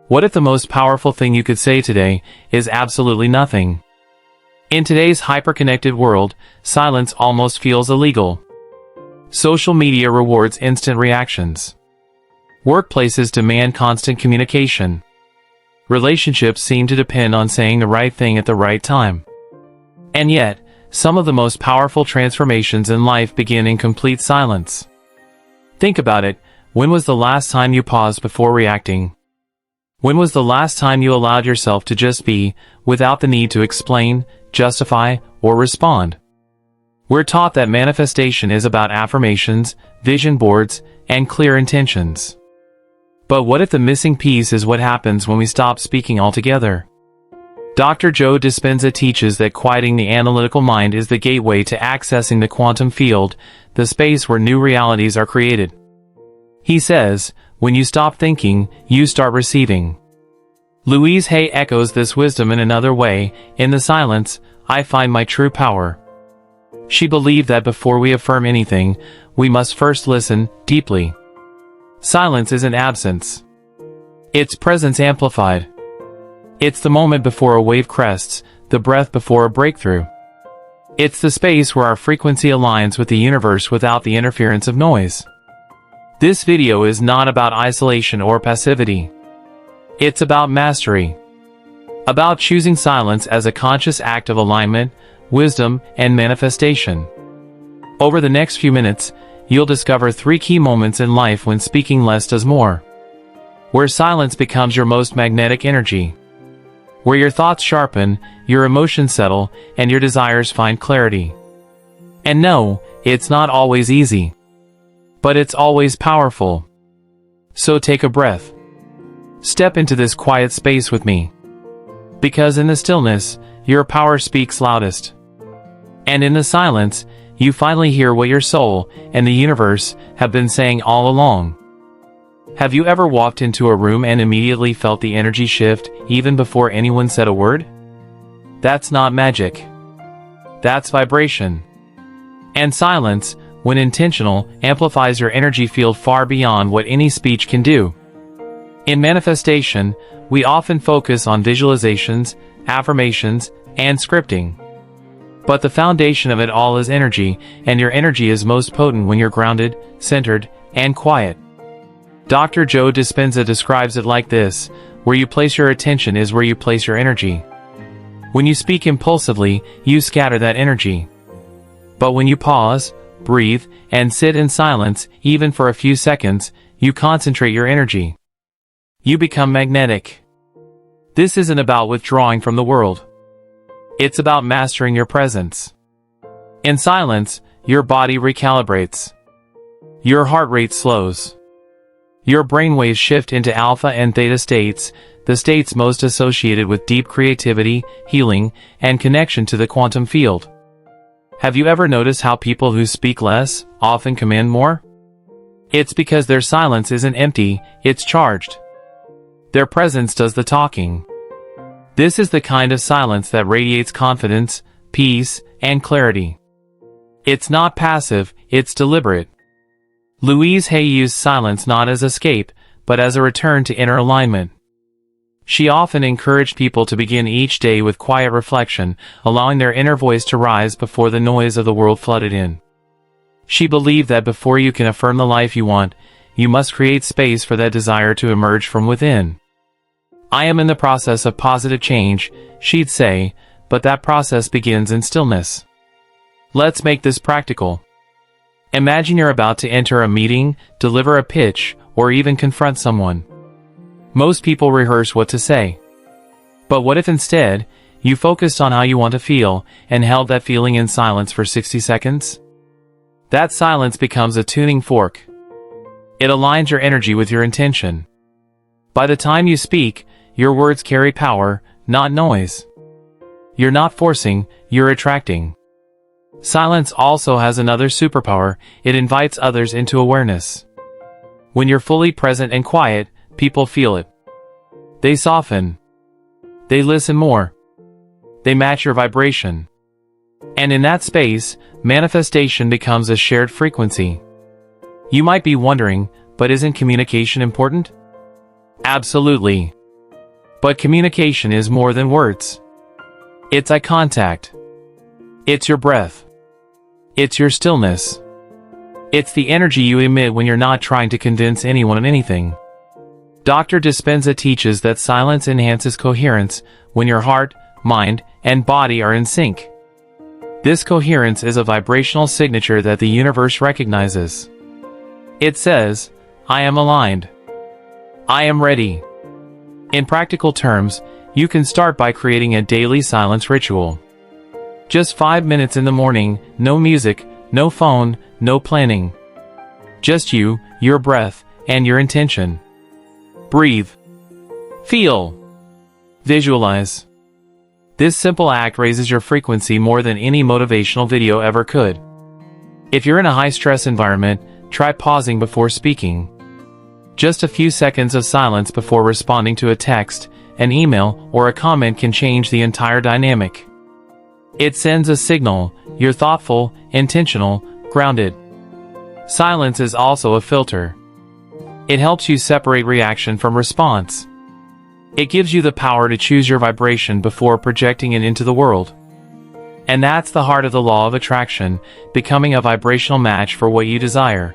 What if the most powerful thing you could say today is absolutely nothing? In today's hyper-connected world, silence almost feels illegal. Social media rewards instant reactions. Workplaces demand constant communication. Relationships seem to depend on saying the right thing at the right time. And yet, some of the most powerful transformations in life begin in complete silence. Think about it. When was the last time you paused before reacting? When was the last time you allowed yourself to just be, without the need to explain, justify, or respond? We're taught that manifestation is about affirmations, vision boards, and clear intentions. But what if the missing piece is what happens when we stop speaking altogether? Dr. Joe Dispenza teaches that quieting the analytical mind is the gateway to accessing the quantum field, the space where new realities are created. He says, when you stop thinking, you start receiving. Louise Hay echoes this wisdom in another way. In the silence, I find my true power. She believed that before we affirm anything, we must first listen deeply. Silence isn't absence. It's presence amplified. It's the moment before a wave crests, the breath before a breakthrough. It's the space where our frequency aligns with the universe without the interference of noise. This video is not about isolation or passivity. It's about mastery. About choosing silence as a conscious act of alignment, wisdom, and manifestation. Over the next few minutes, you'll discover 3 key moments in life when speaking less does more. Where silence becomes your most magnetic energy. Where your thoughts sharpen, your emotions settle, and your desires find clarity. And no, it's not always easy. But it's always powerful. So take a breath. Step into this quiet space with me. Because in the stillness, your power speaks loudest. And in the silence, you finally hear what your soul and the universe have been saying all along. Have you ever walked into a room and immediately felt the energy shift, even before anyone said a word? That's not magic. That's vibration. And silence, when intentional, amplifies your energy field far beyond what any speech can do. In manifestation, we often focus on visualizations, affirmations, and scripting. But the foundation of it all is energy, and your energy is most potent when you're grounded, centered, and quiet. Dr. Joe Dispenza describes it like this: where you place your attention is where you place your energy. When you speak impulsively, you scatter that energy. But when you pause, breathe, and sit in silence, even for a few seconds, you concentrate your energy. You become magnetic. This isn't about withdrawing from the world. It's about mastering your presence. In silence, your body recalibrates. Your heart rate slows. Your brainwaves shift into alpha and theta states, the states most associated with deep creativity, healing, and connection to the quantum field. Have you ever noticed how people who speak less often command more? It's because their silence isn't empty, it's charged. Their presence does the talking. This is the kind of silence that radiates confidence, peace, and clarity. It's not passive, it's deliberate. Louise Hay used silence not as escape, but as a return to inner alignment. She often encouraged people to begin each day with quiet reflection, allowing their inner voice to rise before the noise of the world flooded in. She believed that before you can affirm the life you want, you must create space for that desire to emerge from within. I am in the process of positive change, she'd say, but that process begins in stillness. Let's make this practical. Imagine you're about to enter a meeting, deliver a pitch, or even confront someone. Most people rehearse what to say. But what if instead, you focused on how you want to feel, and held that feeling in silence for 60 seconds? That silence becomes a tuning fork. It aligns your energy with your intention. By the time you speak, your words carry power, not noise. You're not forcing, you're attracting. Silence also has another superpower: it invites others into awareness. When you're fully present and quiet, people feel it. They soften. They listen more. They match your vibration. And in that space, manifestation becomes a shared frequency. You might be wondering, but isn't communication important? Absolutely. But communication is more than words. It's eye contact. It's your breath. It's your stillness. It's the energy you emit when you're not trying to convince anyone of anything. Dr. Dispenza teaches that silence enhances coherence when your heart, mind, and body are in sync. This coherence is a vibrational signature that the universe recognizes. It says, I am aligned. I am ready. In practical terms, you can start by creating a daily silence ritual. Just 5 minutes in the morning, no music, no phone, no planning. Just you, your breath, and your intention. Breathe. Feel. Visualize. This simple act raises your frequency more than any motivational video ever could. If you're in a high-stress environment, try pausing before speaking. Just a few seconds of silence before responding to a text, an email, or a comment can change the entire dynamic. It sends a signal, you're thoughtful, intentional, grounded. Silence is also a filter. It helps you separate reaction from response. It gives you the power to choose your vibration before projecting it into the world. And that's the heart of the law of attraction, becoming a vibrational match for what you desire.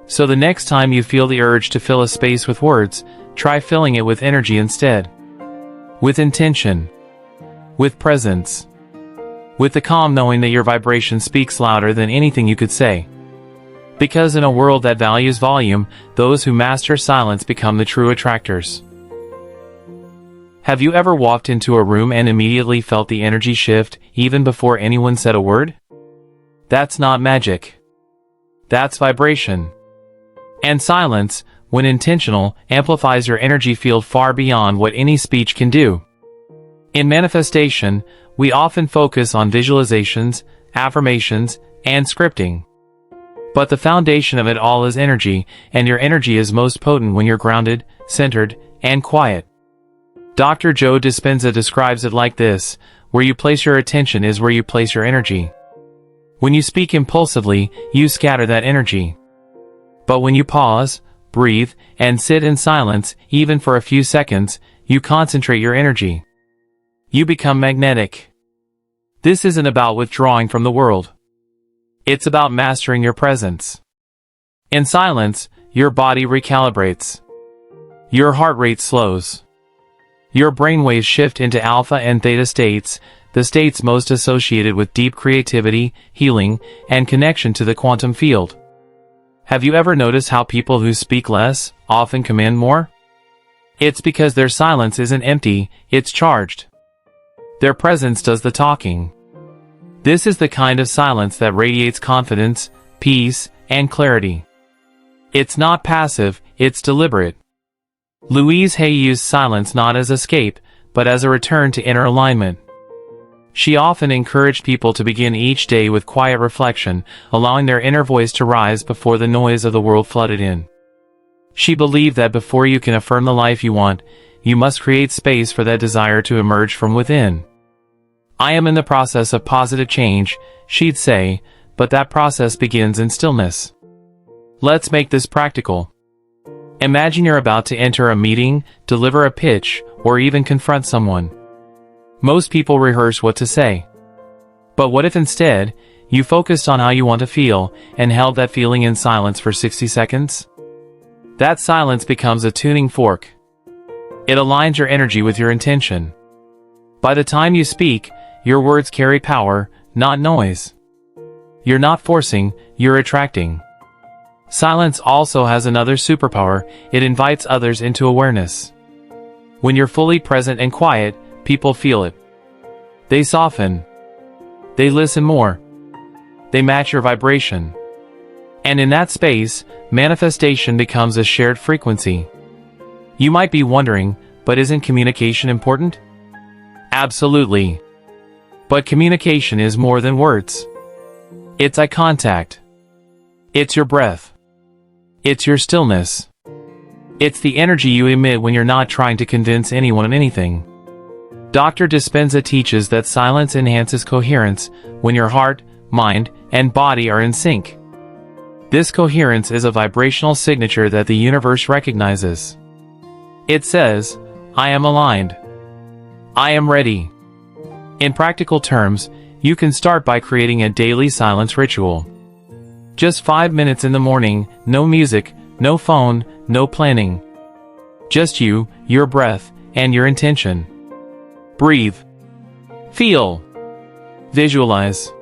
So the next time you feel the urge to fill a space with words, try filling it with energy instead. With intention. With presence. With the calm knowing that your vibration speaks louder than anything you could say. Because in a world that values volume, those who master silence become the true attractors. Have you ever walked into a room and immediately felt the energy shift, even before anyone said a word? That's not magic. That's vibration. And silence, when intentional, amplifies your energy field far beyond what any speech can do. In manifestation, we often focus on visualizations, affirmations, and scripting. But the foundation of it all is energy, and your energy is most potent when you're grounded, centered, and quiet. Dr. Joe Dispenza describes it like this: where you place your attention is where you place your energy. When you speak impulsively, you scatter that energy. But when you pause, breathe, and sit in silence, even for a few seconds, you concentrate your energy. You become magnetic. This isn't about withdrawing from the world. It's about mastering your presence. In silence, your body recalibrates. Your heart rate slows. Your brainwaves shift into alpha and theta states, the states most associated with deep creativity, healing, and connection to the quantum field. Have you ever noticed how people who speak less often command more? It's because their silence isn't empty, it's charged. Their presence does the talking. This is the kind of silence that radiates confidence, peace, and clarity. It's not passive, it's deliberate. Louise Hay used silence not as escape, but as a return to inner alignment. She often encouraged people to begin each day with quiet reflection, allowing their inner voice to rise before the noise of the world flooded in. She believed that before you can affirm the life you want, you must create space for that desire to emerge from within. I am in the process of positive change, she'd say, but that process begins in stillness. Let's make this practical. Imagine you're about to enter a meeting, deliver a pitch, or even confront someone. Most people rehearse what to say. But what if instead, you focused on how you want to feel, and held that feeling in silence for 60 seconds? That silence becomes a tuning fork. It aligns your energy with your intention. By the time you speak, your words carry power, not noise. You're not forcing, you're attracting. Silence also has another superpower: it invites others into awareness. When you're fully present and quiet, people feel it. They soften. They listen more. They match your vibration. And in that space, manifestation becomes a shared frequency. You might be wondering, but isn't communication important? Absolutely. But communication is more than words. It's eye contact. It's your breath. It's your stillness. It's the energy you emit when you're not trying to convince anyone of anything. Dr. Dispenza teaches that silence enhances coherence when your heart, mind, and body are in sync. This coherence is a vibrational signature that the universe recognizes. It says, I am aligned. I am ready. In practical terms, you can start by creating a daily silence ritual. Just 5 minutes in the morning, no music, no phone, no planning. Just you, your breath, and your intention. Breathe. Feel. Visualize.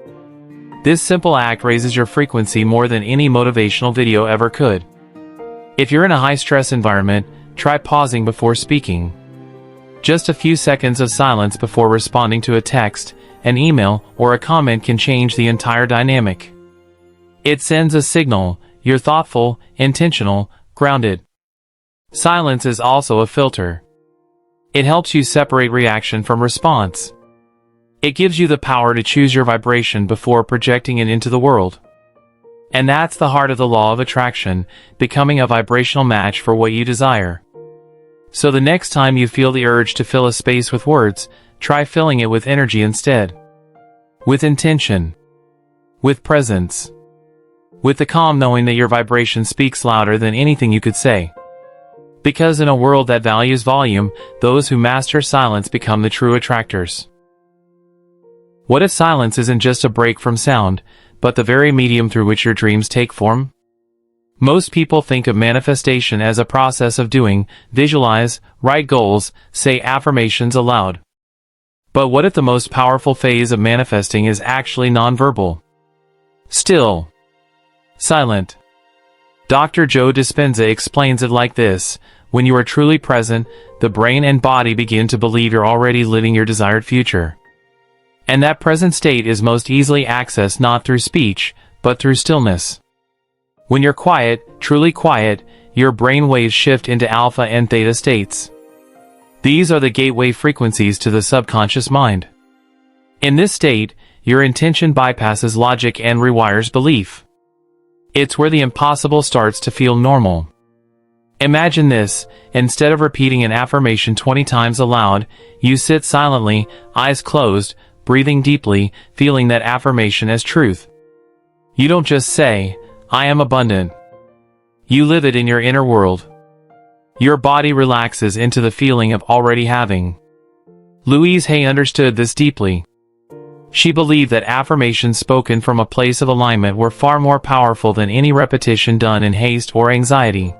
This simple act raises your frequency more than any motivational video ever could. If you're in a high-stress environment, try pausing before speaking. Just a few seconds of silence before responding to a text, an email, or a comment can change the entire dynamic. It sends a signal: you're thoughtful, intentional, grounded. Silence is also a filter. It helps you separate reaction from response. It gives you the power to choose your vibration before projecting it into the world. And that's the heart of the law of attraction, becoming a vibrational match for what you desire. So the next time you feel the urge to fill a space with words, try filling it with energy instead. With intention. With presence. With the calm knowing that your vibration speaks louder than anything you could say. Because in a world that values volume, those who master silence become the true attractors. What if silence isn't just a break from sound, but the very medium through which your dreams take form? Most people think of manifestation as a process of doing, visualize, write goals, say affirmations aloud. But what if the most powerful phase of manifesting is actually nonverbal? Still. Silent. Dr. Joe Dispenza explains it like this: when you are truly present, the brain and body begin to believe you're already living your desired future. And that present state is most easily accessed not through speech, but through stillness. When you're quiet, truly quiet, your brain waves shift into alpha and theta states. These are the gateway frequencies to the subconscious mind. In this state, your intention bypasses logic and rewires belief. It's where the impossible starts to feel normal. Imagine this: instead of repeating an affirmation 20 times aloud, you sit silently, eyes closed, breathing deeply, feeling that affirmation as truth. You don't just say, "I am abundant." You live it in your inner world. Your body relaxes into the feeling of already having. Louise Hay understood this deeply. She believed that affirmations spoken from a place of alignment were far more powerful than any repetition done in haste or anxiety.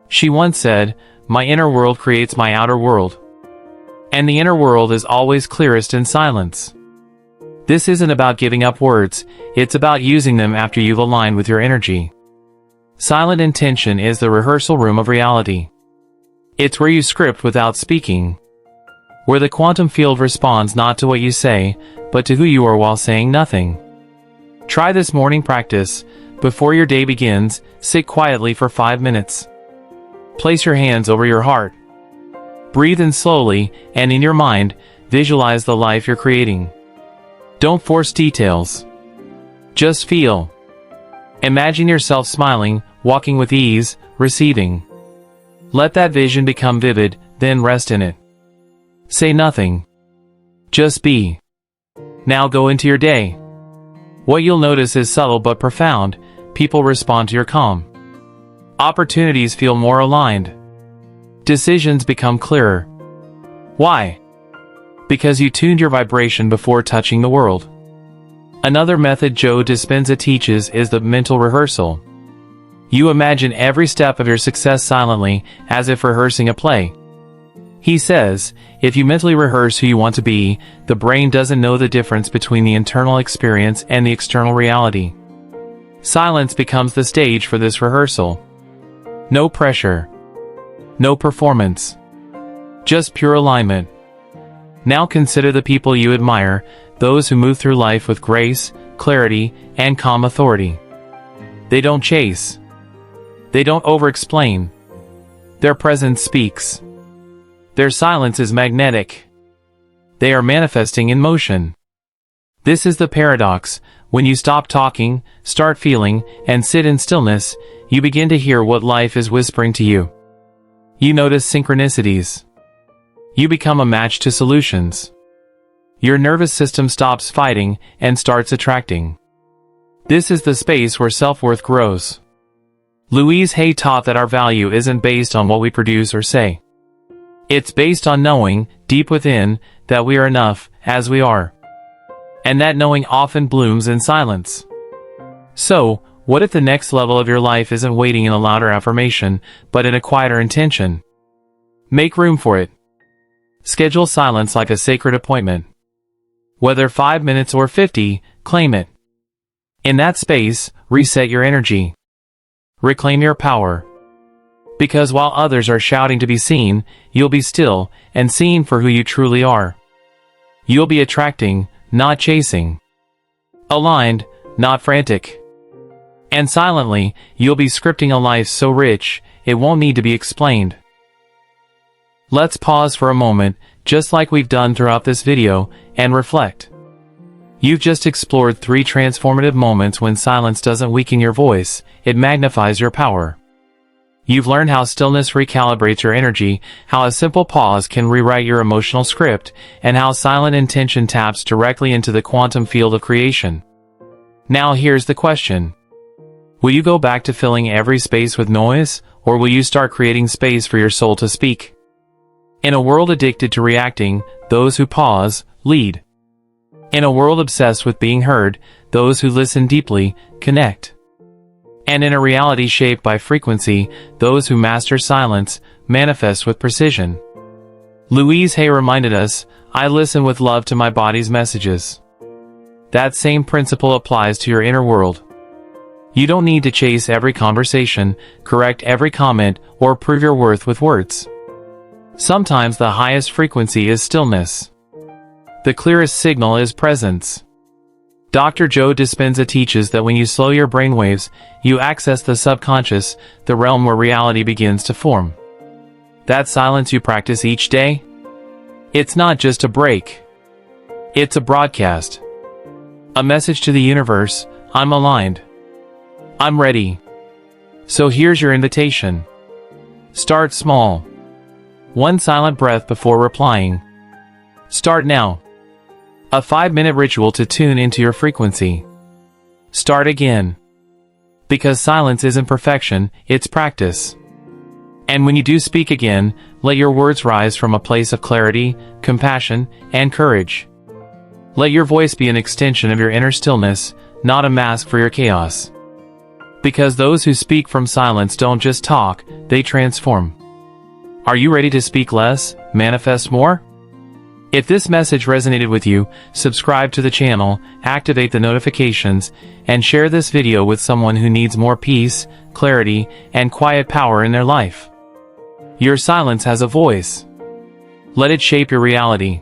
She once said, "My inner world creates my outer world." And the inner world is always clearest in silence. This isn't about giving up words, it's about using them after you've aligned with your energy. Silent intention is the rehearsal room of reality. It's where you script without speaking. Where the quantum field responds not to what you say, but to who you are while saying nothing. Try this morning practice. Before your day begins, sit quietly for 5 minutes. Place your hands over your heart. Breathe in slowly, and in your mind, visualize the life you're creating. Don't force details. Just feel. Imagine yourself smiling, walking with ease, receiving. Let that vision become vivid, then rest in it. Say nothing. Just be. Now go into your day. What you'll notice is subtle but profound. People respond to your calm. Opportunities feel more aligned. Decisions become clearer. Why? Because you tuned your vibration before touching the world. Another method Joe Dispenza teaches is the mental rehearsal. You imagine every step of your success silently, as if rehearsing a play. He says, if you mentally rehearse who you want to be, the brain doesn't know the difference between the internal experience and the external reality. Silence becomes the stage for this rehearsal. No pressure. No performance. Just pure alignment. Now consider the people you admire, those who move through life with grace, clarity, and calm authority. They don't chase. They don't over-explain. Their presence speaks. Their silence is magnetic. They are manifesting in motion. This is the paradox. When you stop talking, start feeling, and sit in stillness, you begin to hear what life is whispering to you. You notice synchronicities. You become a match to solutions. Your nervous system stops fighting and starts attracting. This is the space where self-worth grows. Louise Hay taught that our value isn't based on what we produce or say. It's based on knowing, deep within, that we are enough, as we are. And that knowing often blooms in silence. So, what if the next level of your life isn't waiting in a louder affirmation, but in a quieter intention? Make room for it. Schedule silence like a sacred appointment. Whether 5 minutes or 50, claim it. In that space, reset your energy. Reclaim your power. Because while others are shouting to be seen, you'll be still and seen for who you truly are. You'll be attracting, not chasing. Aligned, not frantic. And silently, you'll be scripting a life so rich, it won't need to be explained. Let's pause for a moment, just like we've done throughout this video, and reflect. You've just explored 3 transformative moments when silence doesn't weaken your voice, it magnifies your power. You've learned how stillness recalibrates your energy, how a simple pause can rewrite your emotional script, and how silent intention taps directly into the quantum field of creation. Now here's the question. Will you go back to filling every space with noise, or will you start creating space for your soul to speak? In a world addicted to reacting, those who pause, lead. In a world obsessed with being heard, those who listen deeply, connect. And in a reality shaped by frequency, those who master silence, manifest with precision. Louise Hay reminded us, I listen with love to my body's messages. That same principle applies to your inner world. You don't need to chase every conversation, correct every comment, or prove your worth with words. Sometimes the highest frequency is stillness. The clearest signal is presence. Dr. Joe Dispenza teaches that when you slow your brainwaves, you access the subconscious, the realm where reality begins to form. That silence you practice each day? It's not just a break. It's a broadcast. A message to the universe, I'm aligned. I'm ready. So here's your invitation. Start small. 1 silent breath before replying. Start now. A 5-minute ritual to tune into your frequency. Start again. Because silence isn't perfection, it's practice. And when you do speak again, let your words rise from a place of clarity, compassion, and courage. Let your voice be an extension of your inner stillness, not a mask for your chaos. Because those who speak from silence don't just talk, they transform. Are you ready to speak less, manifest more? If this message resonated with you, subscribe to the channel, activate the notifications, and share this video with someone who needs more peace, clarity, and quiet power in their life. Your silence has a voice. Let it shape your reality.